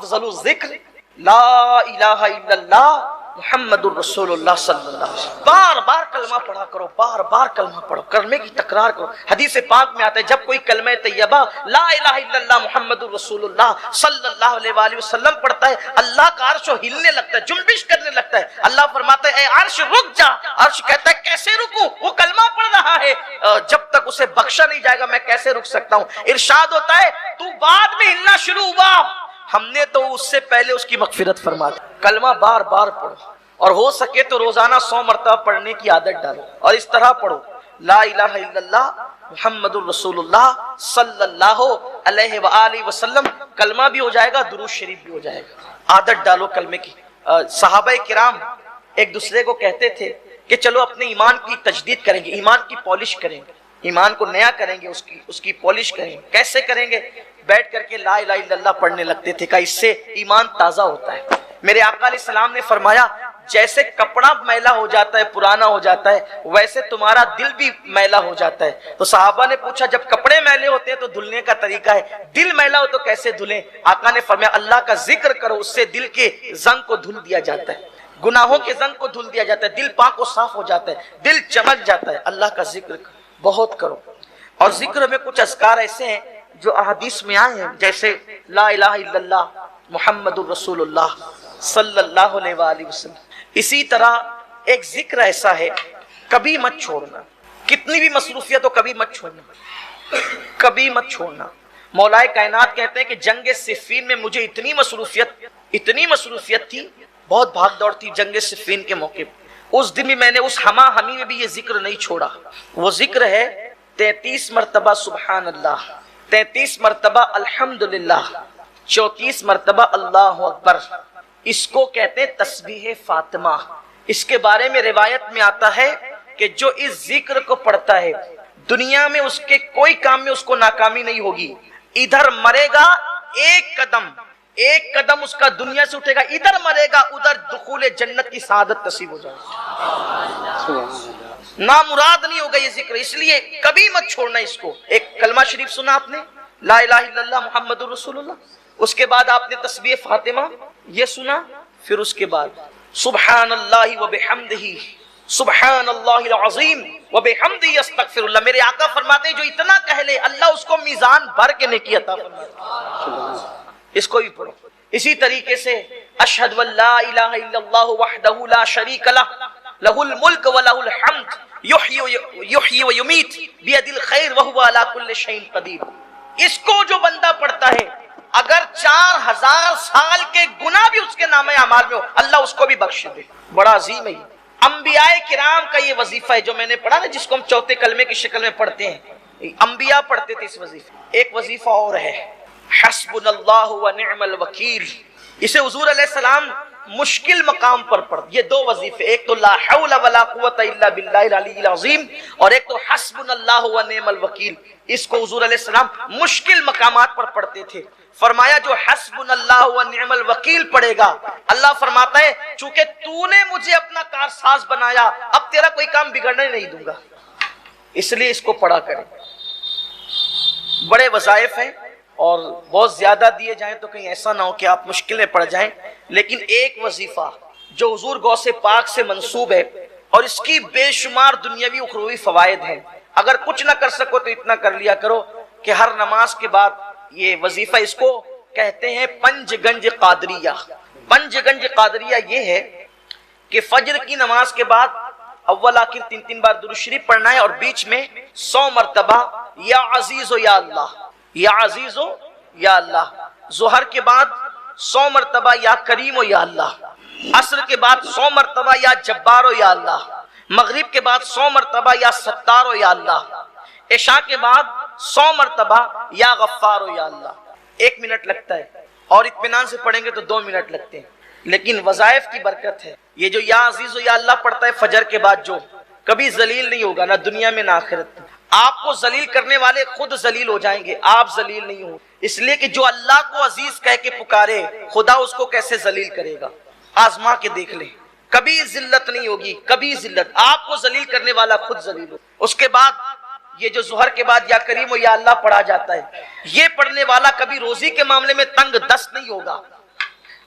افضل الذکر لا الہ الا اللہ محمد الرسول اللہ صلی اللہ علیہ وسلم. بار بار کلمہ پڑھا کرو، بار بار کلمہ پڑھو، کلمے کی تکرار کرو. حدیث پاک میں آتا ہے جب کوئی کلمہ طیبہ لا الہ الا اللہ محمد الرسول اللہ صلی اللہ علیہ وآلہ وسلم پڑھتا ہے، اللہ کا عرش ہلنے لگتا ہے، جنبش کرنے لگتا ہے. اللہ فرماتا ہے اے عرش رک جا. عرش کہتا ہے کیسے رکوں، وہ کلمہ پڑھ رہا ہے، جب تک اسے بخشا نہیں جائے گا میں کیسے رک سکتا ہوں. ارشاد ہوتا ہے تو بعد میں ہلنا شروع ہوا، ہم نے تو اس سے پہلے اس کی مغفرت فرما دی. کلمہ بار بار پڑھو، اور ہو سکے تو روزانہ 100 مرتبہ پڑھنے کی عادت ڈالو، اور اس طرح پڑھو لا الہ الا اللہ محمد الرسول اللہ صلی اللہ علیہ وآلہ وسلم. کلمہ بھی ہو جائے گا، درود شریف بھی ہو جائے گا. عادت ڈالو کلمے کی. صحابہ کرام ایک دوسرے کو کہتے تھے کہ چلو اپنے ایمان کی تجدید کریں گے، ایمان کی پالش کریں گے، ایمان کو نیا کریں گے، اس کی پالش کریں گے. کیسے کریں گے؟ بیٹھ کر کے لا الہ الا اللہ پڑھنے لگتے تھے کہ اس سے ایمان تازہ ہوتا ہے. میرے آقا علیہ السلام نے فرمایا جیسے کپڑا میلا ہو جاتا ہے، پرانا ہو جاتا ہے، ویسے تمہارا دل بھی میلا ہو جاتا ہے. تو صحابہ نے پوچھا جب کپڑے میلے ہوتے ہیں تو دھلنے کا طریقہ ہے، دل میلا ہو تو کیسے دھلیں؟ آقا نے فرمایا اللہ کا ذکر کرو، اس سے دل کے زنگ کو دھل دیا جاتا ہے، گناہوں کے زنگ کو دھل دیا جاتا ہے، دل پاک و صاف ہو جاتا ہے، دل چمک جاتا ہے. اللہ کا ذکر بہت کرو. اور ذکر میں کچھ اذکار ایسے ہیں جو احادیث میں آئے ہیں، جیسے لا الہ الا اللہ محمد الرسول اللہ صلی اللہ علیہ وآلہ وسلم. اسی طرح ایک ذکر ایسا ہے کبھی مت چھوڑنا، کتنی بھی مصروفیت ہو کبھی مت چھوڑنا، کبھی مت چھوڑنا. مولا کائنات کہتے ہیں کہ جنگ صفین میں مجھے اتنی مصروفیت تھی، بہت بھاگ دوڑ تھی جنگ صفین کے موقع پہ. اس دن بھی میں نے اس ہما ہمی میں بھی یہ ذکر نہیں چھوڑا. وہ ذکر ہے 33 مرتبہ سبحان اللہ، 33 مرتبہ الحمدللہ، 34 مرتبہ اللہ اکبر. اس کو کہتے ہیں تسبیح فاطمہ. اس کے بارے میں روایت میں آتا ہے کہ جو اس ذکر کو پڑھتا ہے دنیا میں اس کے کوئی کام میں اس کو ناکامی نہیں ہوگی. ادھر مرے گا ایک قدم اس کا دنیا سے اٹھے گا، ادھر مرے گا ادھر دخول جنت کی سعادت نصیب ہو جائے گی. نامراد نہیں ہوگا یہ ذکر، اس لیے کبھی مت چھوڑنا اس کو. ایک کلمہ شریف سنا آپ نے لا الہ الا اللہ محمد الرسول اللہ، اس کے بعد آپ نے تسبیح فاطمہ یہ سنا، پھر اس کے بعد سبحان اللہ وبحمدہ سبحان اللہ العظیم وبحمدہ استغفر اللہ. میرے آقا فرماتے ہیں جو اتنا کہہ لے اللہ اس کو میزان بھر کے نیکی عطا فرماتے ہیں. اس کو بھی پڑھو. اسی طریقے سے اشہد ان لا الہ الا اللہ وحدہ لا شریک لہ لہ الملک ولہ الحمد یحیی ویمیت بیدہ الخیر وہو علی کل شیء قدیر. اس کو جو بندہ پڑھتا ہے اگر 4000 سال کے گناہ بھی اس کے نام اعمال میں ہو اللہ اس کو بھی بخش دے. بڑا عظیم ہے. انبیاء کرام کا یہ وظیفہ ہے جو میں نے پڑھا نا، جس کو ہم چوتھے کلمے کی شکل میں پڑھتے ہیں. انبیاء پڑھتے تھے اس وظیفے. ایک وظیفہ اور ہے حسبنا اللہ ونعم الوکیل. اسے حضور علیہ السلام مشکل مقام پر پڑھ. یہ دو وظیفے، ایک تو لا حول ولا قوت الا باللہ العلی العظیم، اور ایک تو حسبنا اللہ ونعم الوکیل. اس کو حضور علیہ السلام مشکل مقامات پر پڑھتے تھے. فرمایا جو حسبنا اللہ ونعم الوکیل پڑھے گا، اللہ فرماتا ہے چونکہ تو نے مجھے اپنا کارساز بنایا اب تیرا کوئی کام بگڑنے نہیں دوں گا. اس لیے اس کو پڑھا کریں. بڑے وظائف ہیں اور بہت زیادہ دیے جائیں تو کہیں ایسا نہ ہو کہ آپ مشکلیں پڑ جائیں. لیکن ایک وظیفہ جو حضور غوث پاک سے منسوب ہے اور اس کی بے شمار دنیاوی اخروی فوائد ہیں، اگر کچھ نہ کر سکو تو اتنا کر لیا کرو کہ ہر نماز کے بعد یہ وظیفہ، اس کو کہتے ہیں پنج گنج قادریہ. پنج گنج قادریہ یہ ہے کہ فجر کی نماز کے بعد اول آخر 3 بار درود شریف پڑھنا ہے اور بیچ میں 100 مرتبہ یا عزیز و یا اللہ، یا عزیز و یا اللہ. ظہر کے بعد 100 مرتبہ یا کریم و یا اللہ. عصر کے بعد 100 مرتبہ یا جبار و یا اللہ. مغرب کے بعد 100 مرتبہ یا ستار و یا اللہ. عشاء کے بعد 100 مرتبہ یا غفار و یا اللہ. 1 منٹ لگتا ہے اور اطمینان سے پڑھیں گے تو 2 منٹ لگتے ہیں. لیکن وظائف کی برکت ہے. یہ جو یا عزیز و یا اللہ پڑھتا ہے فجر کے بعد جو کبھی ذلیل نہیں ہوگا، نہ دنیا میں نہ آخرت میں. آپ کو ذلیل کرنے والے خود ذلیل ہو جائیں گے، آپ ذلیل نہیں ہو. اس لیے کہ جو اللہ کو عزیز کہہ کے پکارے خدا اس کو کیسے ذلیل کرے گا. آزما کے دیکھ لیں، کبھی ذلت نہیں ہوگی، کبھی ذلت. آپ کو ذلیل کرنے والا خود ذلیل ہو. اس کے بعد یہ جو ظہر کے بعد یا کریم و یا اللہ پڑھا جاتا ہے، یہ پڑھنے والا کبھی روزی کے معاملے میں تنگ دست نہیں ہوگا،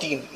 3।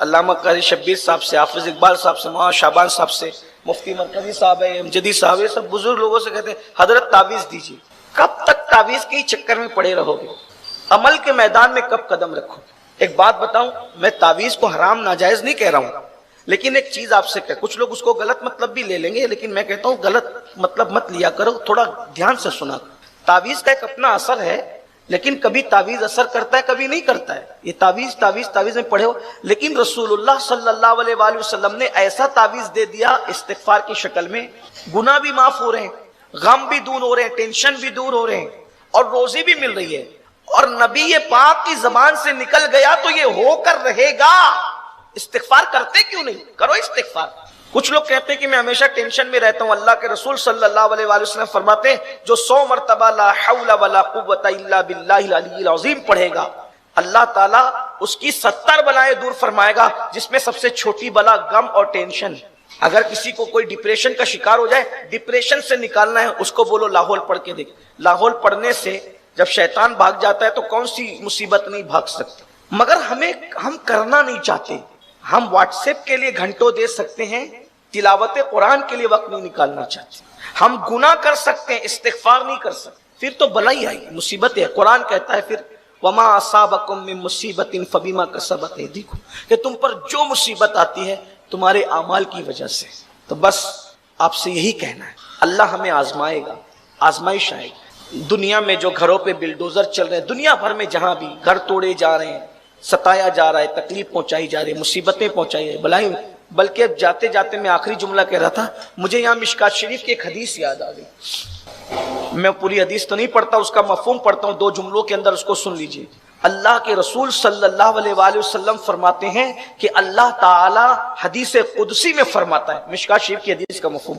علامہ قاری شبیر صاحب سے، حافظ اقبال صاحب سے، مولانا شعبان صاحب سے، مفتی مرکزی صاحب ہے، امجدی صاحب، یہ سب بزرگ لوگوں سے کہتے ہیں حضرت تعویذ دیجیے۔ کب تک تعویذ کے چکر میں پڑے رہو گے؟ عمل کے میدان میں کب قدم رکھو گے؟ ایک بات بتاؤں، میں تعویذ کو حرام ناجائز نہیں کہہ رہا ہوں، لیکن ایک چیز آپ سے کہ کچھ لوگ اس کو غلط مطلب بھی لے لیں گے، لیکن میں کہتا ہوں غلط مطلب مت لیا کرو، تھوڑا دھیان سے سنا کرو۔ تعویذ کا ایک اپنا اثر ہے، لیکن کبھی تعویذ اثر کرتا ہے، کبھی نہیں کرتا ہے۔ یہ تعویذ میں پڑھے ہو، لیکن رسول اللہ صلی اللہ علیہ وآلہ وسلم نے ایسا تعویذ دے دیا استغفار کی شکل میں، گناہ بھی معاف ہو رہے ہیں، غم بھی دور ہو رہے ہیں، ٹینشن بھی دور ہو رہے ہیں، اور روزی بھی مل رہی ہے، اور نبی پاک کی زبان سے نکل گیا تو یہ ہو کر رہے گا۔ استغفار کرتے کیوں نہیں؟ کرو استغفار۔ کچھ لوگ کہتے ہیں کہ میں ہمیشہ ٹینشن میں رہتا ہوں، اللہ کے رسول صلی اللہ علیہ وآلہ وسلم فرماتے ہیں جو 100 مرتبہ لا حول ولا قوت الا باللہ العلی العظیم پڑھے گا، اللہ تعالیٰ اس کی 70 بلائیں دور فرمائے گا، جس میں سب سے چھوٹی بلا غم اور ٹینشن۔ اگر کسی کو کوئی ڈپریشن کا شکار ہو جائے، ڈپریشن سے نکالنا ہے، اس کو بولو لاہور پڑھ کے دیکھ۔ لاہور پڑھنے سے جب شیطان بھاگ جاتا ہے تو کون سی مصیبت نہیں بھاگ سکتی، مگر ہم کرنا نہیں چاہتے۔ ہم واٹس ایپ کے لیے گھنٹوں دے سکتے ہیں، تلاوت قرآن کے لیے وقت نہیں نکالنا چاہتے۔ ہم گناہ کر سکتے ہیں، استغفار نہیں کر سکتے، پھر تو بلائی آئی، مصیبت ہے۔ قرآن کہتا ہے پھر وما اصابکم من مصیبت فبما کسبت ایدیکم، کہ تم پر جو مصیبت آتی ہے تمہارے اعمال کی وجہ سے۔ تو بس آپ سے یہی کہنا ہے، اللہ ہمیں آزمائے گا، آزمائش آئے گی۔ دنیا میں جو گھروں پہ بلڈوزر چل رہے ہیں، دنیا بھر میں جہاں بھی گھر توڑے جا رہے ہیں، ستایا جا رہا ہے، تکلیف پہنچائی جا رہی ہے، مصیبتیں پہنچائی ہے، بلائیں، بلکہ اب جاتے جاتے میں آخری جملہ کہہ رہا تھا، مجھے یہاں مشکات شریف کی ایک حدیث یاد آ گئی۔ میں پوری حدیث تو نہیں پڑھتا، اس کا مفہوم پڑھتا ہوں، 2 جملوں کے اندر اس کو سن لیجئے۔ اللہ کے رسول صلی اللہ علیہ وآلہ وسلم فرماتے ہیں کہ اللہ تعالی حدیث قدسی میں فرماتا ہے، مشکات شریف کی حدیث کا مفہوم،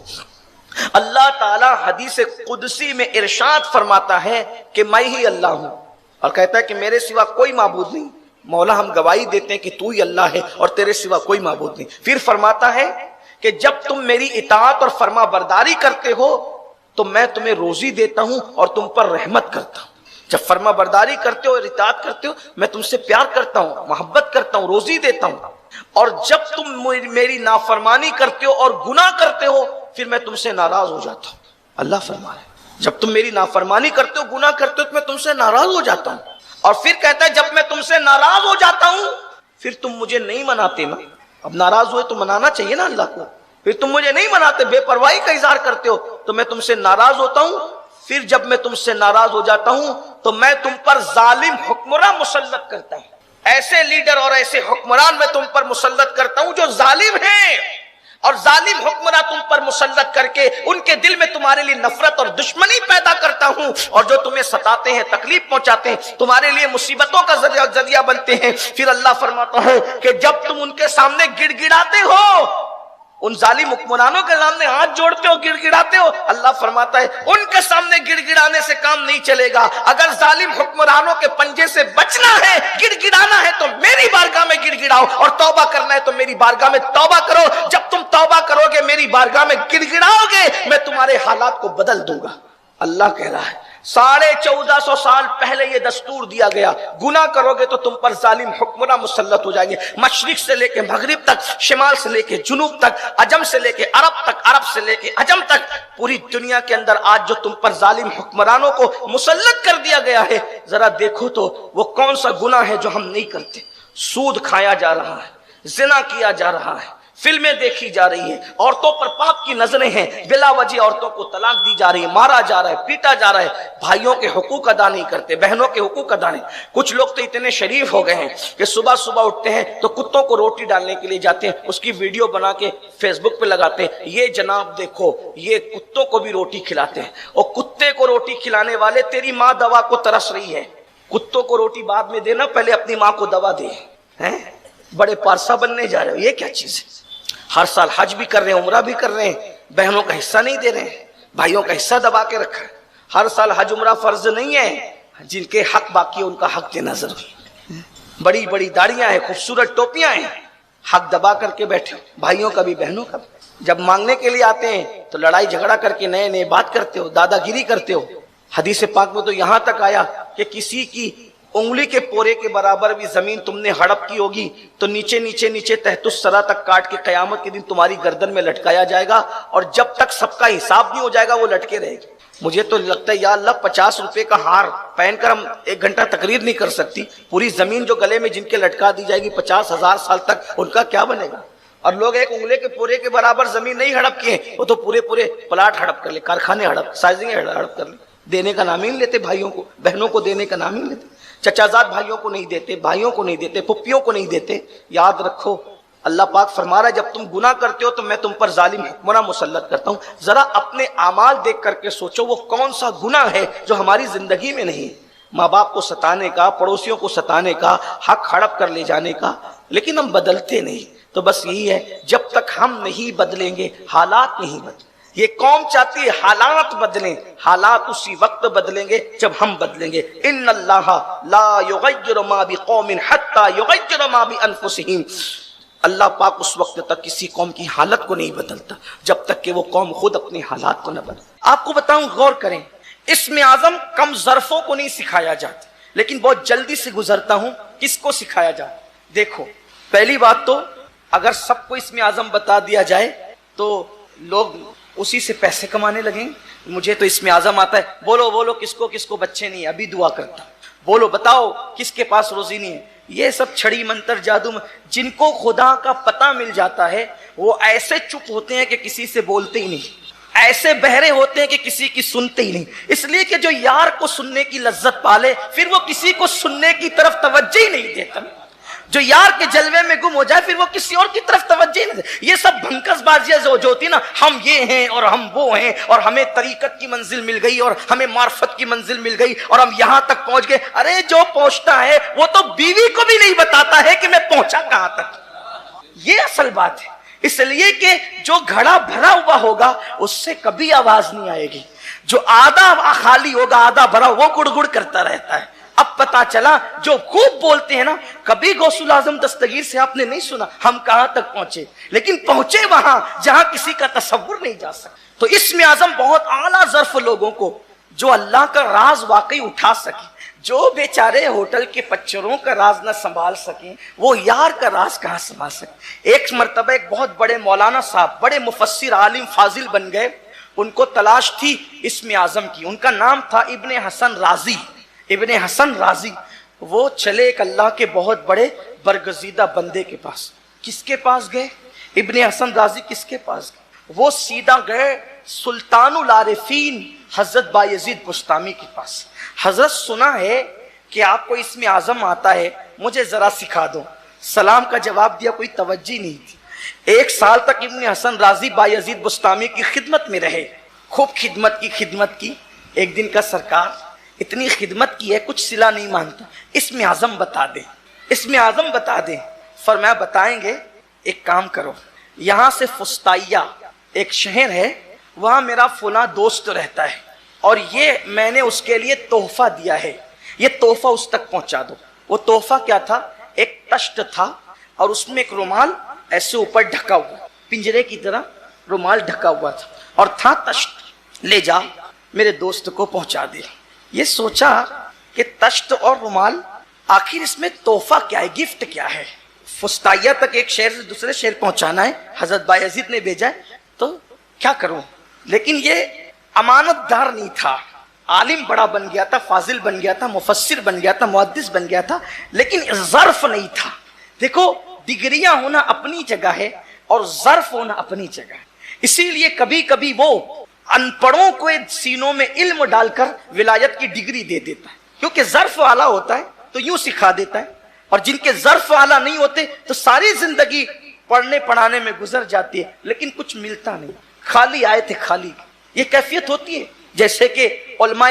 اللہ تعالی حدیث قدسی میں ارشاد فرماتا ہے کہ میں ہی اللہ ہوں، اور کہتا ہے کہ میرے سوا کوئی معبود نہیں۔ مولا ہم گواہی دیتے ہیں کہ تو ہی اللہ ہے اور تیرے سوا کوئی معبود نہیں۔ پھر فرماتا ہے کہ جب تم میری اطاعت اور فرما برداری کرتے ہو تو میں تمہیں روزی دیتا ہوں اور تم پر رحمت کرتا ہوں۔ جب فرما برداری کرتے ہو اور اطاعت کرتے ہو، میں تم سے پیار کرتا ہوں، محبت کرتا ہوں، روزی دیتا ہوں، اور جب تم میری نافرمانی کرتے ہو اور گناہ کرتے ہو پھر میں تم سے ناراض ہو جاتا ہوں۔ اللہ فرما رہا ہے جب تم میری نافرمانی کرتے ہو، گناہ کرتے ہو تو میں تم سے ناراض ہو جاتا ہوں، اور پھر کہتا ہے جب میں تم سے ناراض ہو جاتا ہوں پھر تم مجھے نہیں مناتے نا۔ اب ناراض ہوئے تو منانا چاہیے نا اللہ کو، پھر تم مجھے نہیں مناتے، بے پرواہی کا اظہار کرتے ہو، تو میں تم سے ناراض ہوتا ہوں۔ پھر جب میں تم سے ناراض ہو جاتا ہوں تو میں تم پر ظالم حکمراں مسلط کرتا ہوں، ایسے لیڈر اور ایسے حکمران میں تم پر مسلط کرتا ہوں جو ظالم ہیں، اور ظالم حکمراں تم پر مسلط کر کے ان کے دل میں تمہارے لیے نفرت اور دشمنی پیدا کرتا ہوں، اور جو تمہیں ستاتے ہیں، تکلیف پہنچاتے ہیں، تمہارے لیے مصیبتوں کا ذریعہ بنتے ہیں۔ پھر اللہ فرماتا ہے کہ جب تم ان کے سامنے گڑ گڑاتے ہو، ان ظالم حکمرانوں کے سامنے ہاتھ جوڑتے ہو، گڑ گڑاتے ہو، اللہ فرماتا ہے ان کے سامنے گڑ گڑانے سے کام نہیں چلے گا۔ اگر ظالم حکمرانوں کے پنجے سے بچنا ہے، گڑ گڑانا ہے، تو میری بارگاہ میں گڑ گڑاؤ، اور توبہ کرنا ہے تو میری بارگاہ میں توبہ کرو۔ جب تم توبہ کرو گے، میری بارگاہ میں گڑ گڑاؤ گے، میں تمہارے حالات کو بدل دوں گا۔ اللہ کہہ رہا ہے 1450 سال پہلے یہ دستور دیا گیا، گناہ کرو گے تو تم پر ظالم حکمراں مسلط ہو جائیں گے، مشرق سے لے کے مغرب تک، شمال سے لے کے جنوب تک، عجم سے لے کے عرب تک، عرب سے لے کے عجم تک، پوری دنیا کے اندر آج جو تم پر ظالم حکمرانوں کو مسلط کر دیا گیا ہے، ذرا دیکھو تو وہ کون سا گناہ ہے جو ہم نہیں کرتے۔ سود کھایا جا رہا ہے، زنا کیا جا رہا ہے، فلمیں دیکھی جا رہی ہیں، عورتوں پر پاپ کی نظریں ہیں، بلا وجہ عورتوں کو طلاق دی جا رہی ہے، مارا جا رہا ہے، پیٹا جا رہا ہے، بھائیوں کے حقوق ادا نہیں کرتے، بہنوں کے حقوق ادا نہیں۔ کچھ لوگ تو اتنے شریف ہو گئے ہیں کہ صبح صبح اٹھتے ہیں تو کتوں کو روٹی ڈالنے کے لیے جاتے ہیں، اس کی ویڈیو بنا کے فیس بک پہ لگاتے ہیں، یہ جناب دیکھو یہ کتوں کو بھی روٹی کھلاتے ہیں، اور کتے کو روٹی کھلانے والے تیری ماں دوا کو ترس رہی ہے، کتوں کو روٹی بعد میں دینا، پہلے اپنی ماں کو دوا دے۔ بڑے پارسا بننے جا رہے ہو، یہ کیا چیز ہے؟ ہر سال حج بھی کر رہے ہیں، عمرہ بھی کر رہے ہیں، بہنوں کا حصہ نہیں دے رہے ہیں، بھائیوں کا حصہ دبا کے رکھا ہے۔ ہر سال حج عمرہ فرض نہیں ہے، جن کے حق باقی ہے ان کا حق دینا ضروری۔ بڑی بڑی داڑیاں ہیں، خوبصورت ٹوپیاں ہیں، حق دبا کر کے بیٹھے ہو، بھائیوں کا بھی بہنوں کا بھی۔ جب مانگنے کے لیے آتے ہیں تو لڑائی جھگڑا کر کے نئے نئے بات کرتے ہو، دادا گیری کرتے ہو۔ حدیث پاک میں تو یہاں تک آیا کہ کسی کی انگلی کے پورے کے برابر بھی زمین تم نے ہڑپ کی ہوگی تو نیچے نیچے نیچے تحت الثری تک کاٹ کے قیامت کے دن تمہاری گردن میں لٹکایا جائے گا، اور جب تک سب کا حساب نہیں ہو جائے گا وہ لٹکے رہے گی۔ مجھے تو لگتا ہے یا اللہ 50 روپے کا ہار پہن کر ہم 1 گھنٹہ تقریر نہیں کر سکتی، پوری زمین جو گلے میں جن کے لٹکا دی جائے گی 50,000 سال تک، ان کا کیا بنے گا؟ اور لوگ ایک انگلے کے پورے کے برابر زمین نہیں ہڑپ کیے، وہ تو پورے پلاٹ ہڑپ کر لے، کارخانے ہڑپ، سائزنگ ہڑپ کر لے، دینے کا نام ہی نہیں لیتے، بھائیوں کو بہنوں کو دینے کا نام ہی نہیں لیتے، چچا زاد بھائیوں کو نہیں دیتے، بھائیوں کو نہیں دیتے، پھپھیوں کو نہیں دیتے۔ یاد رکھو اللہ پاک فرما رہا ہے جب تم گناہ کرتے ہو تو میں تم پر ظالم حکمراں مسلط کرتا ہوں۔ ذرا اپنے اعمال دیکھ کر کے سوچو وہ کون سا گناہ ہے جو ہماری زندگی میں نہیں ہے؟ ماں باپ کو ستانے کا، پڑوسیوں کو ستانے کا، حق ہڑپ کر لے جانے کا، لیکن ہم بدلتے نہیں۔ تو بس یہی ہے، جب تک ہم نہیں بدلیں گے حالات نہیں بدلیں۔ یہ قوم چاہتی ہے حالات بدلیں، حالات اسی وقت بدلیں گے جب ہم بدلیں گے۔ ان اللہ لا یغیر ما بقوم حتی یغیر ما بانفسہم، اللہ پاک اس وقت تک کسی قوم کی حالت کو نہیں بدلتا جب تک کہ وہ قوم خود اپنی حالات کو نہ بدلے۔ آپ کو بتاؤں، غور کریں، اسم اعظم کم ظرفوں کو نہیں سکھایا جاتا، لیکن بہت جلدی سے گزرتا ہوں کس کو سکھایا جاتا۔ دیکھو، پہلی بات تو اگر سب کو اسم اعظم بتا دیا جائے تو لوگ اسی سے پیسے کمانے لگیں۔ مجھے تو اسم اعظم آتا ہے، بولو بولو کس کو بچے نہیں، ابھی دعا کرتا، بولو بتاؤ کس کے پاس روزی نہیں ہے۔ یہ سب چھڑی منتر جادو میں جن کو خدا کا پتہ مل جاتا ہے وہ ایسے چپ ہوتے ہیں کہ کسی سے بولتے ہی نہیں، ایسے بہرے ہوتے ہیں کہ کسی کی سنتے ہی نہیں، اس لیے کہ جو یار کو سننے کی لذت پالے پھر وہ کسی کو سننے کی طرف توجہ ہی نہیں دیتا، جو یار کے جلوے میں گم ہو جائے پھر وہ کسی اور کی طرف توجہ نہیں دیتا۔ یہ سب بھنکس بازیاں جو ہوتی نا، ہم یہ ہیں اور ہم وہ ہیں اور ہمیں طریقت کی منزل مل گئی اور ہمیں معرفت کی منزل مل گئی اور ہم یہاں تک پہنچ گئے۔ ارے جو پہنچتا ہے وہ تو بیوی کو بھی نہیں بتاتا ہے کہ میں پہنچا کہاں تک۔ یہ اصل بات ہے، اس لیے کہ جو گھڑا بھرا ہوا ہوگا اس سے کبھی آواز نہیں آئے گی، جو آدھا خالی ہوگا آدھا بھرا وہ گڑ گڑ کرتا رہتا ہے۔ اب پتا چلا جو خوب بولتے ہیں نا، کبھی غوث الاعظم دستگیر سے آپ نے نہیں سنا ہم کہاں تک پہنچے، لیکن پہنچے وہاں جہاں کسی کا تصور نہیں جا سکتا۔ تو اسم اعظم بہت اعلیٰ ظرف لوگوں کو جو اللہ کا راز واقعی اٹھا سکے، جو بیچارے ہوٹل کے پچروں کا راز نہ سنبھال سکیں وہ یار کا راز کہاں سنبھال سکیں۔ ایک مرتبہ ایک بہت بڑے مولانا صاحب، بڑے مفسر عالم فاضل بن گئے، ان کو تلاش تھی اسم اعظم کی، ان کا نام تھا ابن حسن رازی۔ ابن حسن رازی وہ چلے ایک اللہ کے بہت بڑے برگزیدہ بندے کے پاس۔ کس کے پاس گئے؟ ابن حسن رازی کس کے پاس گئے؟ وہ سیدھا گئے سلطان العارفین حضرت بایزید بستامی کے پاس۔ حضرت سنا ہے کہ آپ کو اسم اعظم آتا ہے، مجھے ذرا سکھا دو۔ سلام کا جواب دیا، کوئی توجہ نہیں تھی۔ 1 سال تک ابن حسن رازی بایزید بستامی کی خدمت میں رہے، خوب خدمت کی۔ ایک دن کا سرکار اتنی خدمت کی ہے کچھ صلہ نہیں مانتا، اسم اعظم بتا دیں، اسم اعظم بتا دیں۔ فرمایا بتائیں گے، ایک کام کرو، یہاں سے فستائیہ ایک شہر ہے، وہاں میرا فلاں دوست رہتا ہے اور یہ میں نے اس کے لیے تحفہ دیا ہے، یہ تحفہ اس تک پہنچا دو۔ وہ تحفہ کیا تھا؟ ایک تشت تھا اور اس میں ایک رومال ایسے اوپر ڈھکا ہوا، پنجرے کی طرح رومال ڈھکا ہوا تھا اور تھا تشت، لے جا میرے دوست کو پہنچا دے۔ یہ سوچا کہ تشت اور رومال، آخر اس میں تحفہ کیا ہے، گفٹ کیا ہے؟ فستائیہ تک ایک شہر سے دوسرے شہر پہنچانا ہے، حضرت بایزید نے بھیجا ہے، تو کیا کروں؟ لیکن یہ امانت دار نہیں تھا، عالم بڑا بن گیا تھا، فاضل بن گیا تھا، مفسر بن گیا تھا، محدث بن گیا تھا، لیکن ظرف نہیں تھا۔ دیکھو ڈگریاں ہونا اپنی جگہ ہے اور ظرف ہونا اپنی جگہ ہے، اسی لیے کبھی کبھی وہ ان پڑھوں کو سینوں میں علم ڈال کر ولایت کی ڈگری دے دیتا ہے، کیونکہ ظرف اعلیٰ ہوتا ہے تو یوں سکھا دیتا ہے، اور جن کے ظرف اعلیٰ نہیں ہوتے تو ساری زندگی پڑھنے پڑھانے میں گزر جاتی ہے لیکن کچھ ملتا نہیں، خالی آئے تھے خالی۔ یہ کیفیت ہوتی ہے، جیسے کہ علماء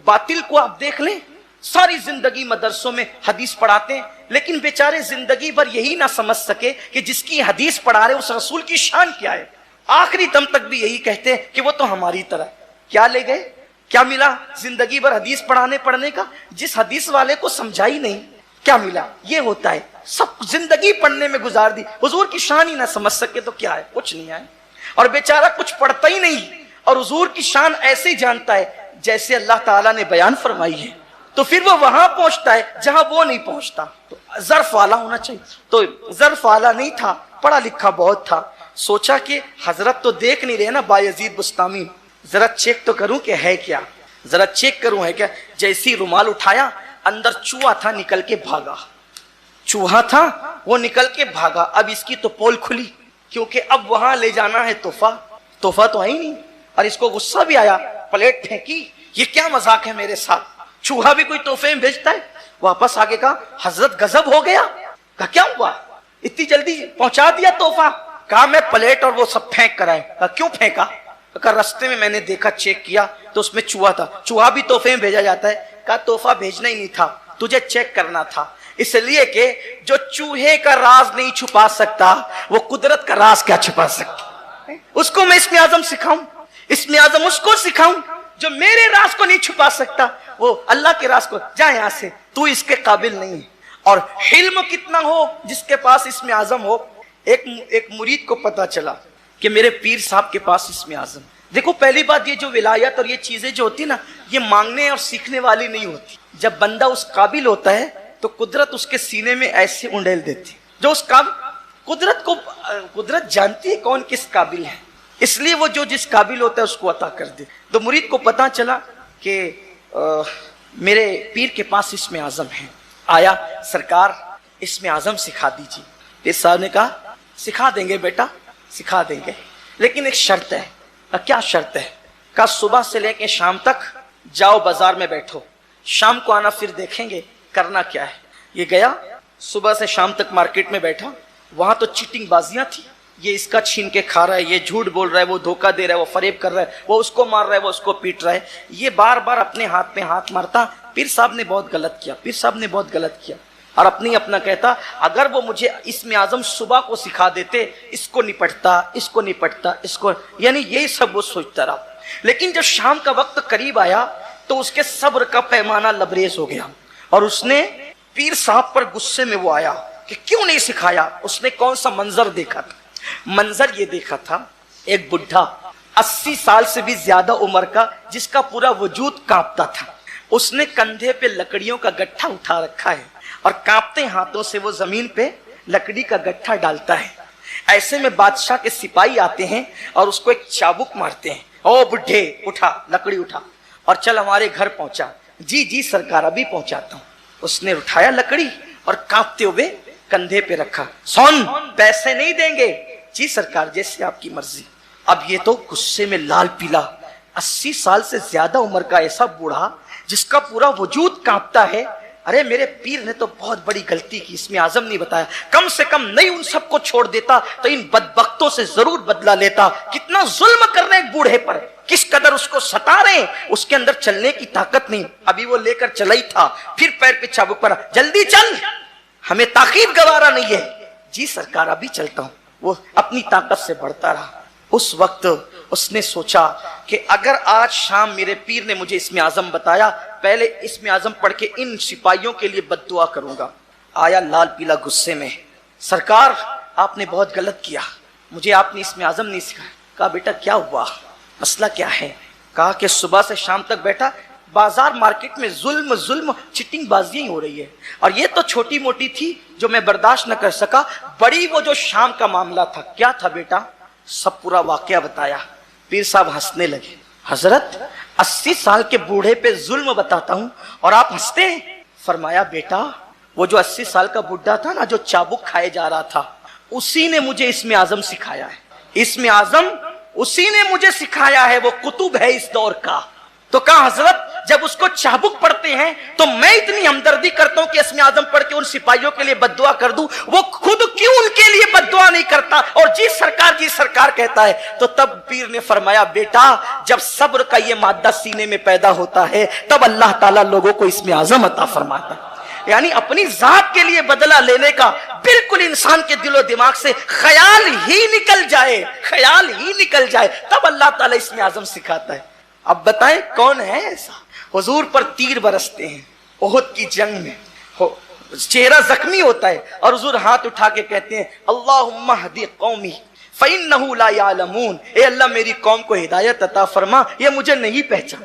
باطل کو آپ دیکھ لیں، ساری زندگی مدرسوں میں حدیث پڑھاتے ہیں لیکن بیچارے زندگی بھر یہی نہ سمجھ سکے کہ جس کی حدیث پڑھا رہے اس رسول کی شان کیا ہے، آخری دم تک بھی یہی کہتے ہیں کہ وہ تو ہماری طرح۔ کیا لے گئے؟ کیا ملا زندگی بھر حدیث پڑھنے کا؟ جس حدیث والے کو سمجھائی نہیں، کیا ملا؟ یہ ہوتا ہے، سب زندگی پڑھنے میں گزار دی، حضور کی شان ہی نہ سمجھ سکے تو کیا ہے؟ کچھ نہیں آئے، اور بیچارہ کچھ پڑھتا ہی نہیں اور حضور کی شان ایسے ہی جانتا ہے جیسے اللہ تعالیٰ نے بیان فرمائی ہے۔ تو پھر وہ وہاں پہنچتا ہے جہاں وہ نہیں پہنچتا. تو ظرف والا ہونا چاہیے. تو ظرف والا نہیں تھا, پڑھا لکھا بہت تھا. سوچا کہ حضرت تو دیکھ نہیں رہے نا بایزید بستامی, ذرا چیک تو کروں کہ ہے کیا, ذرا چیک کروں ہے کیا. جیسی رومال اٹھایا, اندر چوہا تھا, نکل کے بھاگا. چوہا تھا, وہ نکل کے بھاگا. اب اس کی تو پول کھلی, کیونکہ اب وہاں لے جانا ہے تحفہ. تحفہ تو ہے ہی نہیں. اور اس کو غصہ بھی آیا, پلیٹ پھینکی, یہ کیا مذاق ہے میرے ساتھ, چوہا بھی کوئی تحفے میں بھیجتا ہے. واپس آگے کہا حضرت غضب ہو گیا. کہا کیا ہوا, اتنی جلدی پہنچا دیا تحفہ. کہا میں پلیٹ اور وہ سب پھینک کر آئے. کہا کیوں پھینکا. کہا رستے میں نے دیکھا, چیک کیا تو اس میں چوہا تھا. چوہا بھی تحفے میں بھیجا جاتا ہے. کہا تحفہ بھیجنا ہی نہیں تھا, تجھے چیک کرنا تھا, اس لیے کہ جو چوہے کا راز نہیں چھپا سکتا وہ قدرت کا راز کیا چھپا سکتا. اس کو میں اسم اعظم سکھاؤں, اسم اعظم اس کو سکھاؤں جو میرے راز کو نہیں چھپا سکتا, وہ اللہ کے راز کو. جا یہاں سے, تو اس کے قابل نہیں ہے. اور علم کتنا ہو جس کے پاس اسم اعظم ہو. ایک مرید کو پتا چلا کہ میرے پیر صاحب کے پاس اسم اعظم. دیکھو پہلی بات, یہ جو ولایت اور یہ چیزیں جو ہوتی نا, یہ مانگنے اور سیکھنے والی نہیں ہوتی. جب بندہ اس قابل ہوتا ہے تو قدرت اس کے سینے میں ایسے انڈیل دیتی. جو اس قدرت جانتی ہے کون کس قابل ہے, اس لیے وہ جو جس قابل ہوتا ہے اس کو عطا کر دے. تو مرید کو پتا چلا کہ میرے پیر کے پاس اسم اعظم ہے. آیا, سرکار اسم اعظم سکھا دیجیے. پیر صاحب نے کہا سکھا دیں گے بیٹا, سکھا دیں گے, لیکن ایک شرط ہے. کیا شرط ہے. کہا صبح سے لے کے شام تک جاؤ بازار میں بیٹھو, شام کو آنا, پھر دیکھیں گے کرنا کیا ہے. یہ گیا, صبح سے شام تک مارکیٹ میں بیٹھا. وہاں تو چیٹنگ بازیاں تھی. یہ اس کا چھین کے کھا رہا ہے, یہ جھوٹ بول رہا ہے, وہ دھوکہ دے رہا ہے, وہ فریب کر رہا ہے, وہ اس کو مار رہا ہے, وہ اس کو پیٹ رہا ہے. یہ بار بار اپنے ہاتھ پہ ہاتھ مارتا. پیر صاحب نے بہت غلط کیا, پیر صاحب نے بہت غلط کیا. اور اپنا کہتا اگر وہ مجھے اسم اعظم صبح کو سکھا دیتے, اس کو نپٹتا, اس کو نپٹتا, اس کو, یعنی یہی سب وہ سوچتا رہا. لیکن جب شام کا وقت قریب آیا تو اس کے صبر کا پیمانہ لبریز ہو گیا, اور اس نے پیر صاحب پر غصے میں وہ آیا کہ کیوں نہیں سکھایا. اس نے کون سا منظر دیکھا تھا. منظر یہ دیکھا تھا, ایک بڈھا 80 سال سے بھی زیادہ عمر کا, جس کا پورا وجود کانپتا تھا. اس نے کندھے پہ لکڑیوں کا گٹھا اٹھا رکھا ہے, اور کانپتے ہاتھوں سے وہ زمین پہ لکڑی کا گٹھا ڈالتا ہے. ایسے میں بادشاہ کے سپاہی آتے ہیں اور اس کو ایک چابک مارتے ہیں. او بڈھے, اٹھا, لکڑی اٹھا اور چل ہمارے گھر پہنچا. جی سرکار ابھی پہنچاتا ہوں. اس نے اٹھایا لکڑی اور کانپتے ہوئے کندھے پہ رکھا. سن, پیسے نہیں دیں گے. جی سرکار, جیسے آپ کی مرضی. اب یہ تو غصے میں لال پیلا, 80 سال سے زیادہ عمر کا ایسا بوڑھا جس کا پورا وجود کانپتا ہے. ارے میرے پیر نے تو بہت بڑی غلطی کی, اسم اعظم نہیں بتایا. کم سے کم نہیں ان سب کو چھوڑ دیتا تو ان بدبختوں سے ضرور بدلہ لیتا. کتنا ظلم کر رہے ایک بوڑھے پر, کس قدر اس کو ستا رہے ہیں. اس کے اندر چلنے کی طاقت نہیں. ابھی وہ لے کر چلا ہی تھا, پھر پیر پہ چابک پڑا. جلدی چل, ہمیں تاخیر گوارا نہیں ہے. جی سرکار ابھی چلتا ہوں. وہ اپنی طاقت سے بڑھتا رہا. اس وقت اس نے سوچا کہ اگر آج شام میرے پیر نے مجھے اسم اعظم بتایا, پہلے اسم اعظم پڑھ کے ان سپاہیوں کے لیے بد دعا کروں گا. آیا لال پیلا غصے میں, سرکار آپ نے بہت غلط کیا, مجھے آپ نے اسم اعظم نہیں سکھایا. کہا بیٹا کیا ہوا, مسئلہ کیا ہے. کہا کہ صبح سے شام تک بیٹھا, بازار مارکیٹ میں ظلم چٹنگ بازیاں ہو رہی ہے, اور یہ تو چھوٹی موٹی تھی جو میں برداشت نہ کر سکا. بڑی وہ جو شام کا معاملہ تھا. کیا تھا بیٹا. سب پورا واقعہ بتایا. پیر صاحب ہنسنے لگے. حضرت 80 سال کے بوڑھے پہ ظلم بتاتا ہوں اور آپ ہنستے ہیں. فرمایا بیٹا وہ جو 80 سال کا بڈھا تھا نا, جو چابک کھائے جا رہا تھا, اسی نے مجھے اسم اعظم سکھایا ہے. اسم اعظم اسی نے مجھے سکھایا ہے, وہ قطب ہے اس دور کا. تو کہا حضرت جب اس کو چابک پڑھتے ہیں تو میں اتنی ہمدردی کرتا ہوں کہ اسم اعظم پڑھ کے ان سپاہیوں کے لیے بد دعا کر دوں, وہ خود کیوں ان کے لیے بد دعا نہیں کرتا اور جی سرکار کہتا ہے. تو تب پیر نے فرمایا بیٹا جب صبر کا یہ مادہ سینے میں پیدا ہوتا ہے تب اللہ تعالیٰ لوگوں کو اسم اعظم عطا فرماتا ہے. یعنی اپنی ذات کے لیے بدلہ لینے کا بالکل انسان کے دل و دماغ سے خیال ہی نکل جائے تب اللہ تعالیٰ اسم اعظم سکھاتا ہے. اب بتائیں کون ہے ایسا. حضور پر تیر برستے ہیں احد کی جنگ میں, چہرہ زخمی ہوتا ہے اور حضور ہاتھ اٹھا کے کہتے ہیں اللہم اہدی قومی فإنہ لا یعلمون, اے اللہ میری قوم کو ہدایت عطا فرما, یہ مجھے نہیں پہچان.